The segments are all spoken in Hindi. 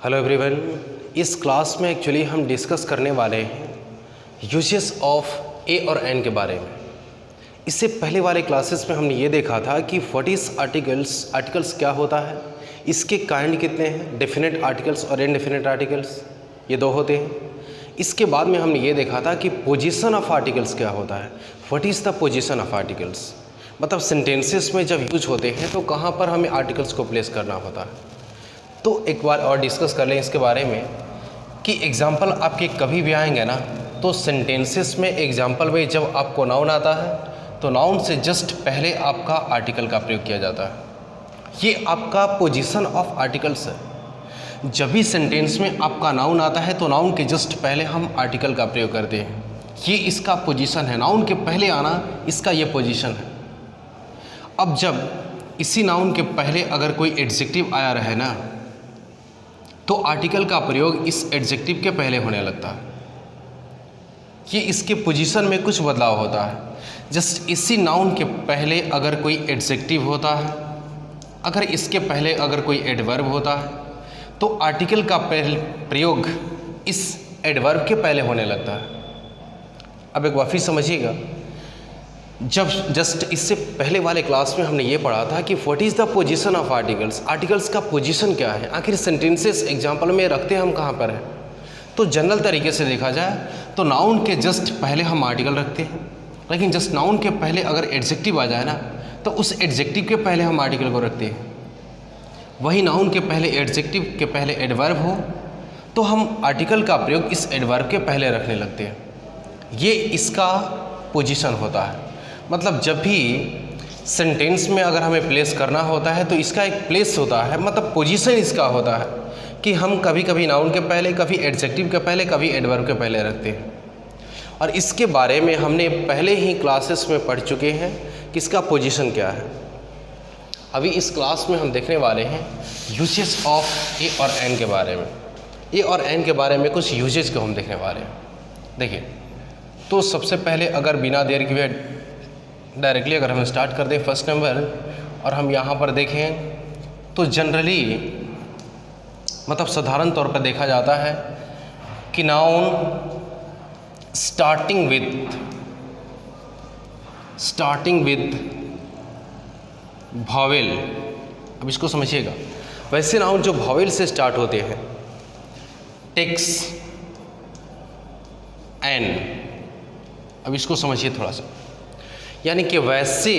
हेलो एवरीवन, इस क्लास में एक्चुअली हम डिस्कस करने वाले हैं यूजेस ऑफ ए और एन के बारे में। इससे पहले वाले क्लासेस में हमने ये देखा था कि व्हाट इज़ आर्टिकल्स क्या होता है, इसके काइंड कितने हैं, डेफिनेट आर्टिकल्स और इनडेफिनेट आर्टिकल्स, ये दो होते हैं। इसके बाद में हमने ये देखा था कि पोजीशन ऑफ आर्टिकल्स क्या होता है, what is the position of articles, मतलब सेंटेंसेस में जब यूज होते हैं तो कहाँ पर हमें आर्टिकल्स को प्लेस करना होता है। तो एक बार और डिस्कस कर लें इसके बारे में कि एग्जाम्पल आपके कभी भी आएंगे ना, तो सेंटेंसेस में एग्जाम्पल में जब आपको नाउन आता है तो नाउन से जस्ट पहले आपका आर्टिकल का प्रयोग किया जाता है। ये आपका पोजीशन ऑफ आर्टिकल्स है। जब भी सेंटेंस में आपका नाउन आता है तो नाउन के जस्ट पहले हम आर्टिकल का प्रयोग करते हैं। ये इसका पोजीशन है, नाउन के पहले आना इसका ये पोजीशन है। अब जब इसी नाउन के पहले अगर कोई एडजेक्टिव आया रहे ना, तो आर्टिकल का प्रयोग इस एडजेक्टिव के पहले होने लगता है। ये इसके पोजीशन में कुछ बदलाव होता है। जस्ट इसी नाउन के पहले अगर कोई एडजेक्टिव होता है, अगर इसके पहले अगर कोई एडवर्ब होता है, तो आर्टिकल का प्रयोग इस एडवर्ब के पहले होने लगता है। अब एक बार फिर समझिएगा, जब जस्ट इससे पहले वाले क्लास में हमने ये पढ़ा था कि what is the position of articles, articles का पोजीशन क्या है, आखिर सेंटेंसेस एग्जाम्पल में रखते हम कहाँ पर हैं। तो जनरल तरीके से देखा जाए तो नाउन के जस्ट पहले हम आर्टिकल रखते हैं, लेकिन जस्ट नाउन के पहले अगर एडजेक्टिव आ जाए ना, तो उस एडजेक्टिव के पहले हम आर्टिकल को रखते हैं। वही नाउन के पहले एडजेक्टिव के पहले एडवर्ब हो तो हम आर्टिकल का प्रयोग इस एडवर्ब के पहले रखने लगते हैं। ये इसका पोजीशन होता है। मतलब जब भी सेंटेंस में अगर हमें प्लेस करना होता है तो इसका एक प्लेस होता है, मतलब पोजीशन इसका होता है कि हम कभी कभी नाउन के पहले, कभी एडजेक्टिव के पहले, कभी एडवर्ब के पहले रखते हैं। और इसके बारे में हमने पहले ही क्लासेस में पढ़ चुके हैं कि इसका पोजीशन क्या है। अभी इस क्लास में हम देखने वाले हैं यूजेस ऑफ ए और एन के बारे में। ए और एन के बारे में कुछ यूजेस को हम देखने वाले हैं। देखिए, तो सबसे पहले अगर बिना देर के डायरेक्टली अगर हम स्टार्ट कर दें फर्स्ट नंबर, और हम यहाँ पर देखें तो जनरली मतलब साधारण तौर पर देखा जाता है कि नाउन स्टार्टिंग विद वॉवेल। अब इसको समझिएगा, वैसे नाउन जो वॉवेल से स्टार्ट होते हैं, टेक्स, एन, अब इसको समझिए थोड़ा सा, यानी कि वैसे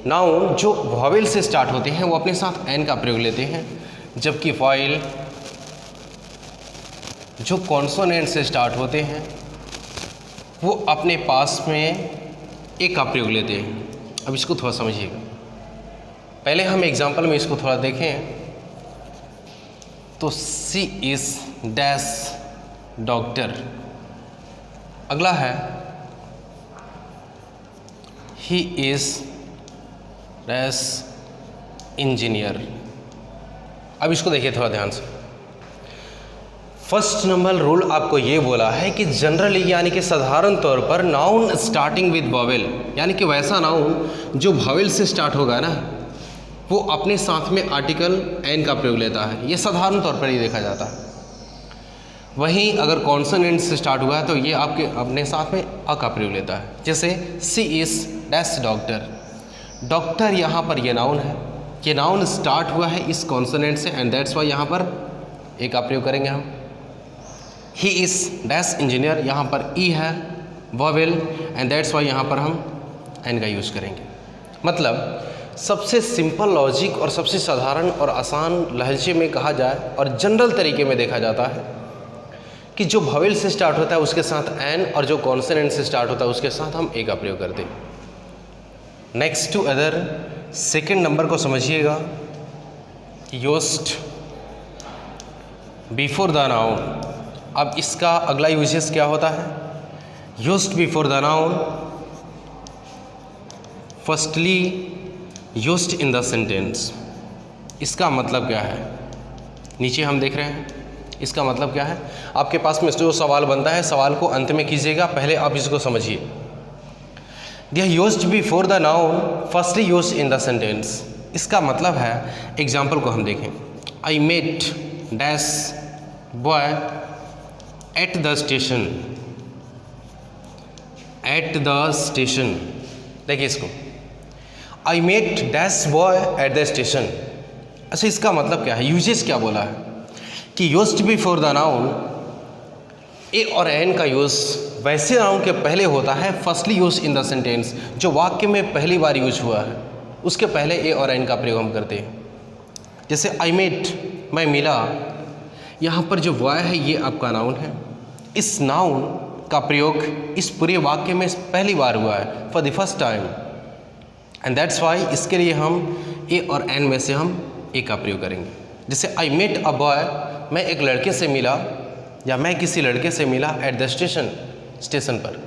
नाउन जो वॉवेल से स्टार्ट होते हैं वो अपने साथ एन का प्रयोग लेते हैं, जबकि वॉवेल जो कॉन्सोनेंट से स्टार्ट होते हैं वो अपने पास में ए का प्रयोग लेते हैं। अब इसको थोड़ा समझिएगा। पहले हम एग्जांपल में इसको थोड़ा देखें तो सी इज डैश डॉक्टर। अगला है ही इज डैश इंजीनियर। अब इसको देखिए थोड़ा ध्यान से। फर्स्ट नंबर रूल आपको ये बोला है कि जनरली यानी कि साधारण तौर पर नाउन स्टार्टिंग विद वॉवेल, यानी कि वैसा नाउन जो वॉवेल से स्टार्ट होगा ना, वो अपने साथ में आर्टिकल एन का प्रयोग लेता है। ये साधारण तौर पर ही देखा जाता है। वहीं अगर कॉन्सोनेंट से स्टार्ट हुआ है तो ये आपके अपने साथ में अ का प्रयोग लेता है। जैसे सी इज डैश डॉक्टर। डॉक्टर यहाँ पर ये नाउन है, ये नाउन स्टार्ट हुआ है इस कॉन्सोनेंट से, एंड दैट्स वाई यहाँ पर ए का प्रयोग करेंगे हम। ही इज डैश इंजीनियर, यहाँ पर ई है वॉवेल, एंड दैट्स वाई यहाँ पर हम एन का यूज़ करेंगे। मतलब सबसे सिंपल लॉजिक और सबसे साधारण और आसान लहजे में कहा जाए और जनरल तरीके में देखा जाता है कि जो वॉवेल से स्टार्ट होता है उसके साथ एन, और जो कॉन्सोनेंट से स्टार्ट होता है उसके साथ हम ए का प्रयोग करते हैं। Next to other, second number को समझिएगा, यूज्ड बिफोर द नाउन। अब इसका अगला यूजेस क्या होता है, used before the noun, firstly used in the sentence. इसका मतलब क्या है, नीचे हम देख रहे हैं, इसका मतलब क्या है। आपके पास में जो सवाल बनता है, सवाल को अंत में कीजिएगा, पहले आप इसको समझिए। They are used before the noun, firstly used in the sentence. इसका मतलब है, एग्जाम्पल को हम देखें, I met dash boy at the station, at the station. देखिए इसको, I met dash boy at the station. अच्छा, इसका मतलब क्या है, यूजेस क्या बोला है कि यूज्ड बिफोर द नाउन, ए और एन का यूज़ वैसे नाउन के पहले होता है firstly use in the sentence, जो वाक्य में पहली बार यूज हुआ है उसके पहले ए और एन का प्रयोग हम करते हैं। जैसे आई मेट, मैं मिला, यहाँ पर जो बॉय है ये आपका नाउन है। इस नाउन का प्रयोग इस पूरे वाक्य में पहली बार हुआ है, for the first time, and that's why इसके लिए हम ए और एन में से हम ए का प्रयोग करेंगे। जैसे आई मेट अ बॉय, मैं एक लड़के से मिला या मैं किसी लड़के से मिला एट द स्टेशन, स्टेशन पर।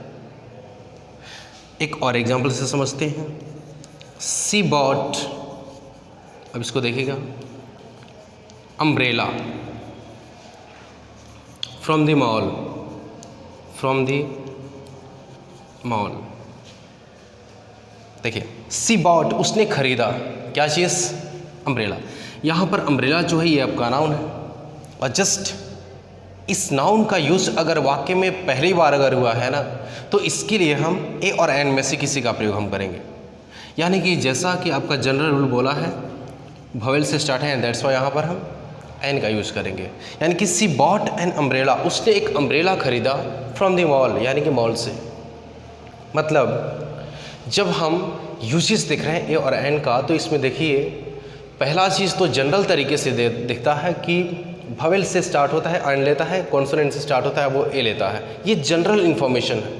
एक और एग्जाम्पल से समझते हैं, सी बॉट, अब इसको देखिएगा, umbrella from the mall, from the mall. देखिए सी बॉट, उसने खरीदा क्या चीज़, अम्ब्रेला। यहाँ पर अम्ब्रेला जो है ये आपका नाउन है, और जस्ट इस नाउन का यूज अगर वाक्य में पहली बार अगर हुआ है ना, तो इसके लिए हम ए और एन में से किसी का प्रयोग हम करेंगे। यानी कि जैसा कि आपका जनरल रूल बोला है, भवेल से स्टार्ट है, एंड दैट्स वाई यहाँ पर हम एन का यूज़ करेंगे। यानी कि सी बॉट एन अम्ब्रेला, उसने एक अम्ब्रेला खरीदा फ्रॉम द मॉल, यानी कि मॉल से। मतलब जब हम यूजेस देख रहे हैं ए और एन का, तो इसमें देखिए पहला चीज़ तो जनरल तरीके से दिखता है कि भवेल से स्टार्ट होता है एन लेता है, कॉन्सोनेंट से स्टार्ट होता है वो ए लेता है। ये जनरल इन्फॉर्मेशन है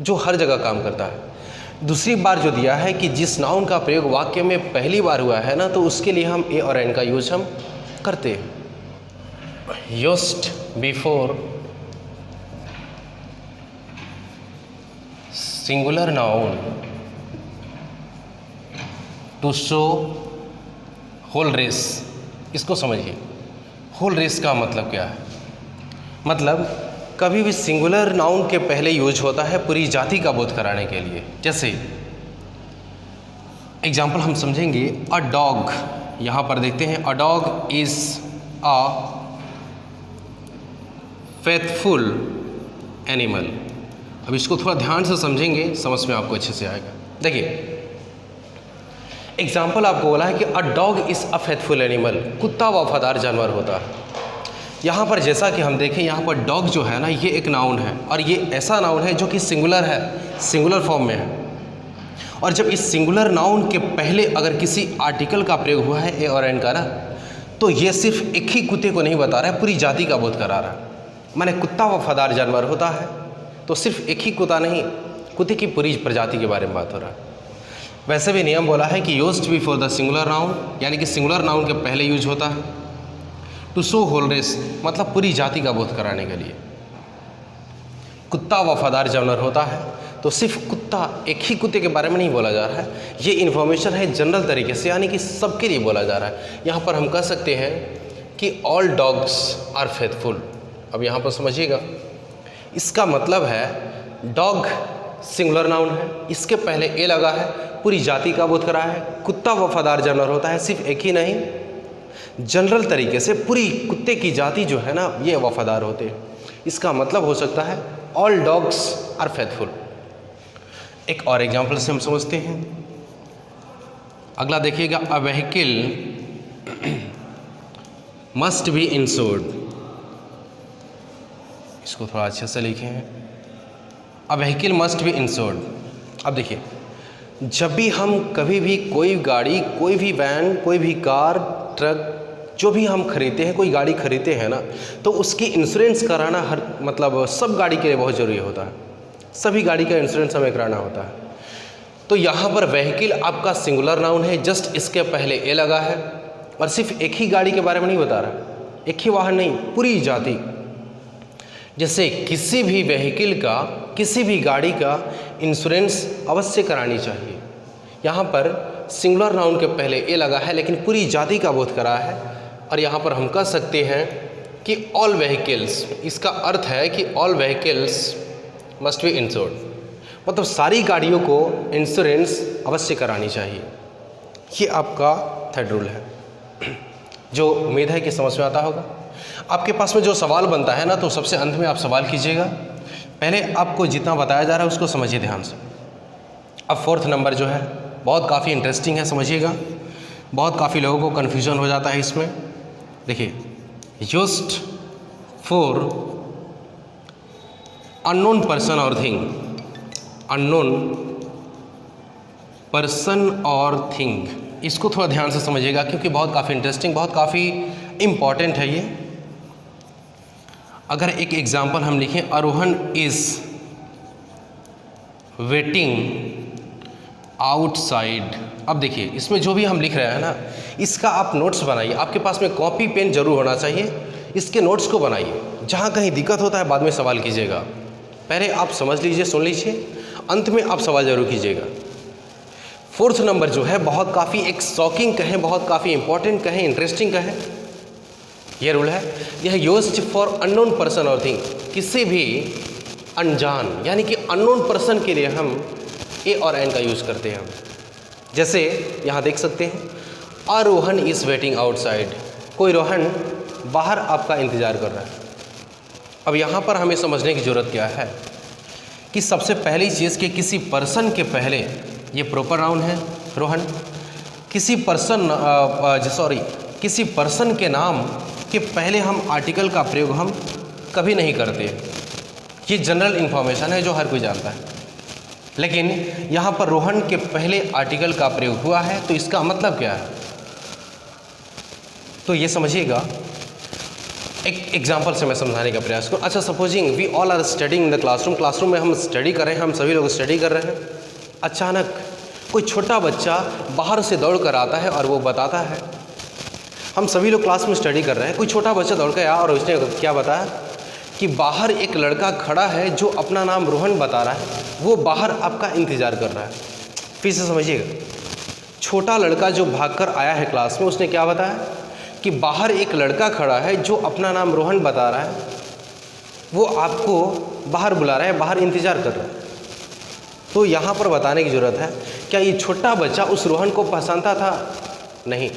जो हर जगह काम करता है। दूसरी बार जो दिया है कि जिस नाउन का प्रयोग वाक्य में पहली बार हुआ है ना, तो उसके लिए हम ए और एन का यूज हम करते हैं। Used before singular noun to show whole race. इसको समझिए, होल रेस का मतलब क्या है, मतलब कभी भी सिंगुलर नाउन के पहले यूज होता है पूरी जाति का बोध कराने के लिए। जैसे एग्जाम्पल हम समझेंगे, अ डॉग, यहाँ पर देखते हैं, a dog is a faithful animal. अब इसको थोड़ा ध्यान से समझेंगे, समझ में आपको अच्छे से आएगा। देखिए एग्जाम्पल आपको बोला है कि a dog is a faithful animal, कुत्ता वफादार जानवर होता है। यहाँ पर जैसा कि हम देखें, यहाँ पर डॉग जो है ना, ये एक नाउन है, और ये ऐसा नाउन है जो कि सिंगुलर है, सिंगुलर फॉर्म में है। और जब इस सिंगुलर नाउन के पहले अगर किसी आर्टिकल का प्रयोग हुआ है ए और एन का ना, तो ये सिर्फ एक ही कुत्ते को नहीं बता रहा है, पूरी जाति का बोध करा रहा है। माने कुत्ता वफादार जानवर होता है, तो सिर्फ एक ही कुत्ता नहीं, कुत्ते की पूरी प्रजाति के बारे में बात हो रहा है। वैसे भी नियम बोला है कि used before the singular noun, यानी कि सिंगुलर नाउन के पहले यूज होता है। टू शो होल रेस, मतलब पूरी जाति का बोध कराने के लिए। कुत्ता वफादार जानवर होता है, तो सिर्फ कुत्ता, एक ही कुत्ते के बारे में नहीं बोला जा रहा है, ये इन्फॉर्मेशन है जनरल तरीके से, यानी कि सबके लिए बोला जा रहा है। यहाँ पर हम कह सकते हैं कि ऑल डॉग्स आर फेथफुल। अब यहाँ पर समझिएगा, इसका मतलब है डॉग सिंगुलर नाउन है, इसके पहले ए लगा है, पूरी जाति का बोध करा है। कुत्ता वफादार जानवर होता है, सिर्फ एक ही नहीं, जनरल तरीके से पूरी कुत्ते की जाति जो है ना, ये वफादार होते हैं। इसका मतलब हो सकता है ऑल डॉग्स आर फेथफुल। एक और एग्जाम्पल से हम समझते हैं, अगला देखिएगा, a vehicle must be insured. इसको थोड़ा अच्छे से लिखे हैं, a vehicle must be insured. अब देखिए, जब भी हम कभी भी कोई गाड़ी, कोई भी वैन, कोई भी कार, ट्रक, जो भी हम खरीदते हैं, कोई गाड़ी खरीदते हैं ना, तो उसकी इंश्योरेंस कराना हर, मतलब सब गाड़ी के लिए बहुत ज़रूरी होता है। सभी गाड़ी का इंश्योरेंस हमें कराना होता है। तो यहाँ पर व्हीकल आपका सिंगुलर नाउन है, जस्ट इसके पहले ए लगा है, और सिर्फ एक ही गाड़ी के बारे में नहीं बता रहा, एक ही वाहन नहीं, पूरी जाति। जैसे किसी भी व्हीकल का, किसी भी गाड़ी का इंश्योरेंस अवश्य करानी चाहिए। यहाँ पर सिंगुलर नाउन के पहले ए लगा है, लेकिन पूरी जाति का बोध करा है, और यहाँ पर हम कह सकते हैं कि ऑल व्हीकल्स, इसका अर्थ है कि all vehicles must be insured, मतलब सारी गाड़ियों को इंश्योरेंस अवश्य करानी चाहिए। ये आपका थर्ड रूल है। जो उम्मीद है कि समझ में आता होगा। आपके पास में जो सवाल बनता है ना, तो सबसे अंत में आप सवाल कीजिएगा, पहले आपको जितना बताया जा रहा है उसको समझिए ध्यान से। अब 4th नंबर जो है बहुत काफ़ी इंटरेस्टिंग है, समझिएगा। बहुत काफ़ी लोगों को कन्फ्यूज़न हो जाता है इसमें। देखिए, यूज्ड फॉर अननोन पर्सन और थिंग, अननोन पर्सन और थिंग, इसको थोड़ा ध्यान से समझिएगा क्योंकि बहुत काफ़ी इंटरेस्टिंग, बहुत काफ़ी इम्पॉर्टेंट है ये। अगर एक एग्जाम्पल हम लिखें, आरोहन इज़ वेटिंग आउटसाइड। अब देखिए, इसमें जो भी हम लिख रहे हैं ना, इसका आप नोट्स बनाइए। आपके पास में कॉपी पेन जरूर होना चाहिए, इसके नोट्स को बनाइए। जहाँ कहीं दिक्कत होता है बाद में सवाल कीजिएगा, पहले आप समझ लीजिए, सुन लीजिए, अंत में आप सवाल जरूर कीजिएगा। 4th नंबर जो है बहुत काफ़ी एक शॉकिंग कहें, बहुत काफ़ी इंपॉर्टेंट कहें, इंटरेस्टिंग कहें, यह रूल है, यह यूज्ड फॉर अननोन पर्सन और थिंग। किसी भी अनजान यानी कि अननोन पर्सन के लिए हम ए और एन का यूज़ करते हैं। जैसे यहाँ देख सकते हैं, अ रोहन इज़ वेटिंग आउटसाइड, कोई रोहन बाहर आपका इंतज़ार कर रहा है। अब यहाँ पर हमें समझने की ज़रूरत क्या है कि सबसे पहली चीज़ कि किसी पर्सन के पहले, ये प्रॉपर नाउन है रोहन, किसी पर्सन के नाम के पहले हम आर्टिकल का प्रयोग हम कभी नहीं करते। ये जनरल इन्फॉर्मेशन है जो हर कोई जानता है, लेकिन यहाँ पर रोहन के पहले आर्टिकल का प्रयोग हुआ है, तो इसका मतलब क्या है, तो ये समझिएगा। एक एग्जाम्पल से मैं समझाने का प्रयास करूँ। अच्छा, supposing we all are studying in the classroom, classroom में हम स्टडी कर रहे हैं, हम सभी लोग स्टडी कर रहे हैं। अचानक कोई छोटा बच्चा बाहर से दौड़ कर आता है और वो बताता है, हम सभी लोग क्लास में स्टडी कर रहे हैं, कोई छोटा बच्चा दौड़ कर आया और उसने क्या बताया कि बाहर एक लड़का खड़ा है जो अपना नाम रोहन बता रहा है, वो बाहर आपका इंतज़ार कर रहा है। फिर से समझिएगा, छोटा लड़का जो भागकर आया है क्लास में, उसने क्या बताया कि बाहर एक लड़का खड़ा है जो अपना नाम रोहन बता रहा है, वो आपको बाहर बुला रहा है, बाहर इंतज़ार कर रहा है। तो यहाँ पर बताने की ज़रूरत है, क्या ये छोटा बच्चा उस रोहन को पहचानता था? नहीं।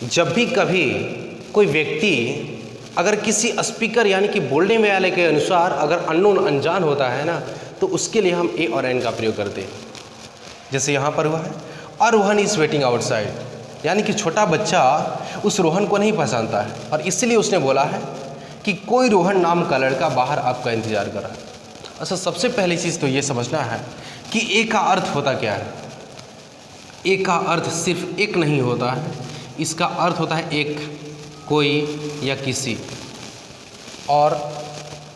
जब भी कभी कोई व्यक्ति अगर किसी स्पीकर यानी कि बोलने वाले के अनुसार अगर अननोन अनजान होता है ना, तो उसके लिए हम ए और एन का प्रयोग करते हैं। जैसे यहाँ पर हुआ है, और रोहन इज़ वेटिंग आउटसाइड, यानी कि छोटा बच्चा उस रोहन को नहीं पहचानता है और इसलिए उसने बोला है कि कोई रोहन नाम का लड़का बाहर आपका इंतज़ार कर रहा है। अच्छा, सबसे पहली चीज़ तो ये समझना है कि ए का अर्थ होता क्या है। ए का अर्थ सिर्फ एक नहीं होता है, इसका अर्थ होता है एक, कोई या किसी। और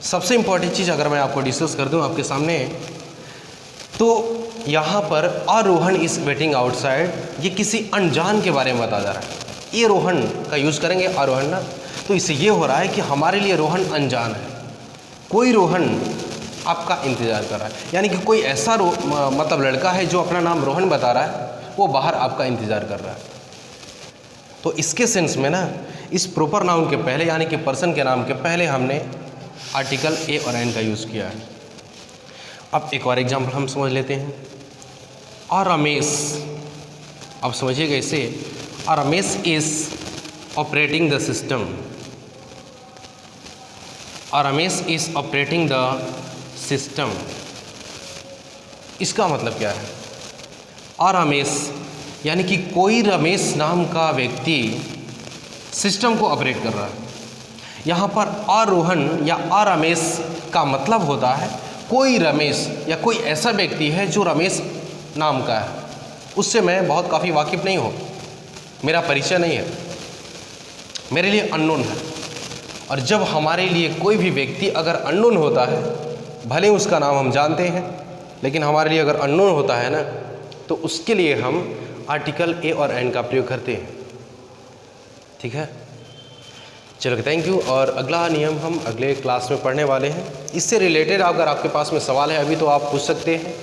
सबसे इम्पॉर्टेंट चीज़ अगर मैं आपको डिस्कस कर दूं आपके सामने, तो यहाँ पर आरोहन इज़ वेटिंग आउटसाइड, ये किसी अनजान के बारे में बताया जा रहा है। ये रोहन का यूज़ करेंगे आरोहन ना, तो इससे ये हो रहा है कि हमारे लिए रोहन अनजान है, कोई रोहन आपका इंतज़ार कर रहा है, यानी कि कोई ऐसा मतलब लड़का है जो अपना नाम रोहन बता रहा है, वो बाहर आपका इंतज़ार कर रहा है। तो इसके सेंस में ना, इस प्रॉपर नाउन के पहले यानी कि पर्सन के नाम के पहले हमने आर्टिकल ए और एन का यूज़ किया है। अब एक और एग्जाम्पल हम समझ लेते हैं, और रमेश, अब समझिएगा इसे, और Ramesh is operating the system, और Ramesh is operating the system, इसका मतलब क्या है? और रमेश यानी कि कोई रमेश नाम का व्यक्ति सिस्टम को ऑपरेट कर रहा है। यहाँ पर आरोहन या रमेश का मतलब होता है कोई रमेश या कोई ऐसा व्यक्ति है जो रमेश नाम का है, उससे मैं बहुत काफ़ी वाकिफ़ नहीं हूँ, मेरा परिचय नहीं है, मेरे लिए अननोन है। और जब हमारे लिए कोई भी व्यक्ति अगर अननोन होता है, भले उसका नाम हम जानते हैं, लेकिन हमारे लिए अगर अननोन होता है ना, तो उसके लिए हम आर्टिकल ए और एन का प्रयोग करते हैं। ठीक है, चलो थैंक यू। और अगला नियम हम अगले क्लास में पढ़ने वाले हैं। इससे रिलेटेड अगर आपके पास में सवाल है अभी, तो आप पूछ सकते हैं।